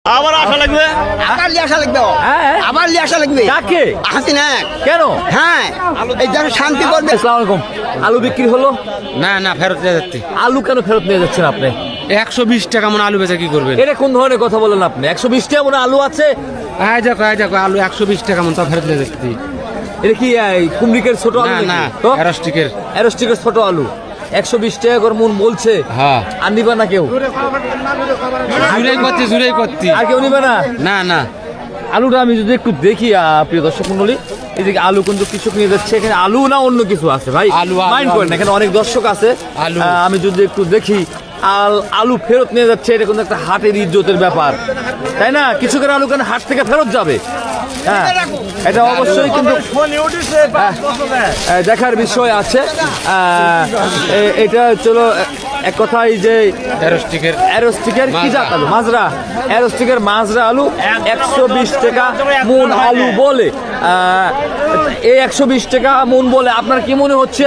আবার আশা লাগবে, আবার লিয়াসা লাগবে, হ্যাঁ। আবার লিয়াসা লাগবে। কাকে? হাসিনা। কেন? হ্যাঁ, এই যেন শান্তি করবে। আসসালামু আলাইকুম। আলু বিক্রি হলো? না না ফেরত দিয়ে যাচ্ছি। আলু কেন ফেরত নিয়ে যাচ্ছেন আপনি? 120 টাকা মনে আলু বেচা কি করবেন? এটা কোন ধরনের কথা বলেন আপনি? 120 টাকা মনে আলু আছে? আয় যাকো আলু 120 টাকা মন তা ফেরত দিয়ে যাচ্ছি। এটা কি কুমড়িকের ছোট আলু না নাকি? না তো অ্যারোস্টিকের। অ্যারোস্টিকের ছোট আলু 120 টাকা করে মন বলছে। হ্যাঁ আর নিবা না কেউ? জুড়াই করতি আর কেউ নিবে না? না না আলুটা আমি যদি একটু দেখি প্রিয় দর্শক মন্ডলী, এদিকে আলু কিন্তু কৃষক নিয়ে যাচ্ছে। এখানে আলু না অন্য কিছু আছে ভাই? আলু, মাইন্ড করেন না, এখানে অনেক দর্শক আছে। আলু। আমি যদি একটু দেখি আলু ফেরত নিয়ে যাচ্ছে, এটা কিন্তু একটা হাটের ইজ্জতের ব্যাপার, তাই না? কৃষকের আলু কেন হাট থেকে ফেরত যাবে? হ্যাঁ, এটা অবশ্যই কিন্তু দেখার বিষয় আছে। এটা চলো এক কথায় যে অ্যারোস্টিকের কি জাত আলু? মাজরা। অ্যারোস্টিকের মাজরা আলু 120 টাকা মন আলু বলে। এই 120 টাকা মন বলে আপনার কি মনে হচ্ছে?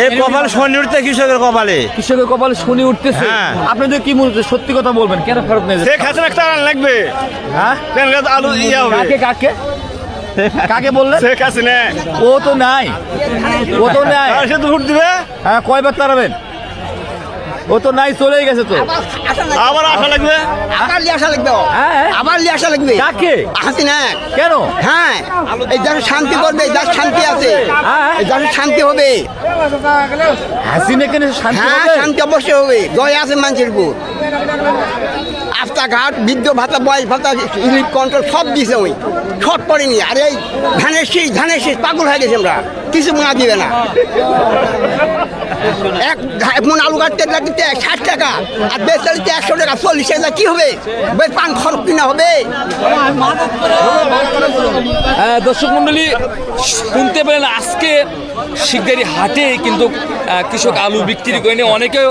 এই কপাল শনি উঠতে কৃষকের কপালে। কৃষকের কপালে শনি উঠতেছে। হ্যাঁ। আপনাদের কি মনে হচ্ছে? সত্যি কথা বলবেন, কেন ফেরত নিয়ে যাচ্ছে? খাসেন একটা লাগবে। হ্যাঁ, আলু ইয়া হবে। কাকে কাকে কাকে বললেন? শেখ হাসিনা ও তো নাই, ও তো নাই। সে তো ভোট দিবে। হ্যাঁ, কয়বার তাড়াবেন? ও তো নাই, চলেই গেছে তো। আবার আশা লাগবে। আবার লিয়াসা লাগবে, হ্যাঁ। আবার লিয়াসা লাগবে। কাকে? হাসিনা। কেন? হ্যাঁ, এই যেন শান্তি করবে, এই দেশ শান্তি আছে, হ্যাঁ। এই দেশে শান্তি হবে। হাসিনা কেন শান্তি হ্যাঁ, হবে? শান্তি অবশ্যই হবে। দয়া আছে মানুষের উপর। রাস্তাঘাট, বৃদ্ধ ভাতা, বয়স ভাতা, রিলিফ কন্ট্রোল সব দিয়েছে, ওই সব পড়েনি। আর এই ধানের শীষ পাগল হয়ে গেছে আমরা, কিছু মা দিবে না। এক মন আলু কাটতে লাগতে 60 টাকা, আর বেচালিতে 100 টাকা, 40 টাকা কি হবে? পান খরচ কিনা হবে। দর্শক মন্ডলী, শুনতে পেলেন আজকে শিগগিরই হাটে কিন্তু কৃষক আলু বিক্রি করে নিয়ে অনেকেও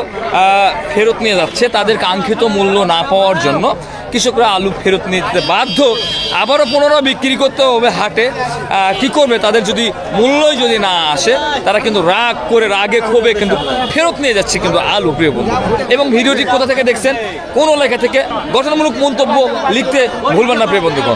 ফেরত নিয়ে যাচ্ছে তাদের কাঙ্ক্ষিত মূল্য না পাওয়ার জন্য। কৃষকরা আলু ফেরত নিতে বাধ্য, আবারও পুনরায় বিক্রি করতে হবে হাটে। কি করবে? তাদের যদি মূল্যই যদি না আসে, তারা কিন্তু রাগে ক্ষোভে কিন্তু ফেরত নিয়ে যাচ্ছে কিন্তু আলু, প্রিয় বন্ধু। এবং ভিডিওটি কোথা থেকে দেখছেন, কোন লেখা থেকে, গঠনমূলক মন্তব্য লিখতে ভুলবেন না প্রিয় বন্ধুগণ।